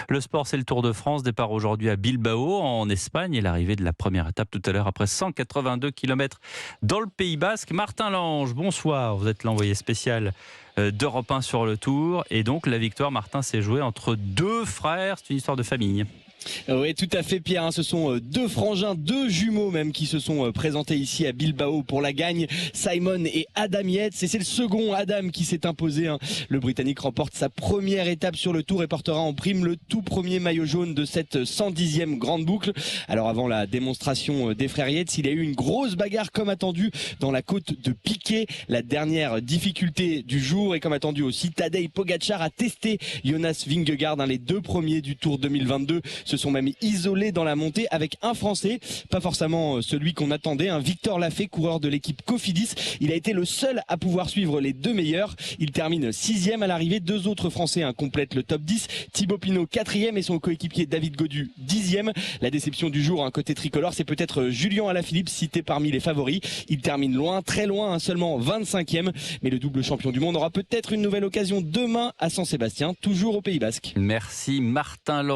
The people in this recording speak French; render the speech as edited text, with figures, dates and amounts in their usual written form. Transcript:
Le sport, c'est le Tour de France. Départ aujourd'hui à Bilbao, en Espagne, et l'arrivée de la première étape tout à l'heure après 182 km dans le Pays Basque. Martin Lange, bonsoir. Vous êtes l'envoyé spécial d'Europe 1 sur le Tour. Et donc, la victoire, Martin, s'est jouée entre deux frères. C'est une histoire de famille. Oui, tout à fait, Pierre. Ce sont deux frangins, deux jumeaux même, qui se sont présentés ici à Bilbao pour la gagne. Simon et Adam Yates. Et c'est le second, Adam, qui s'est imposé. Le Britannique remporte sa première étape sur le Tour et portera en prime le tout premier maillot jaune de cette 110e grande boucle. Alors avant la démonstration des frères Yates, il y a eu une grosse bagarre comme attendu dans la côte de Piquet. La dernière difficulté du jour, et comme attendu aussi, Tadej Pogačar a testé Jonas Vingegaard, les deux premiers du Tour 2022. Se sont même isolés dans la montée avec un Français, pas forcément celui qu'on attendait, Victor Lafay, coureur de l'équipe Cofidis. Il a été le seul à pouvoir suivre les deux meilleurs. Il termine 6e à l'arrivée. Deux autres Français complètent le top 10. Thibaut Pinot 4e et son coéquipier David Gaudu 10e. La déception du jour côté tricolore, c'est peut-être Julian Alaphilippe, cité parmi les favoris. Il termine loin, très loin, seulement 25e. Mais le double champion du monde aura peut-être une nouvelle occasion demain à San Sébastien, toujours au Pays Basque. Merci Martin Lange.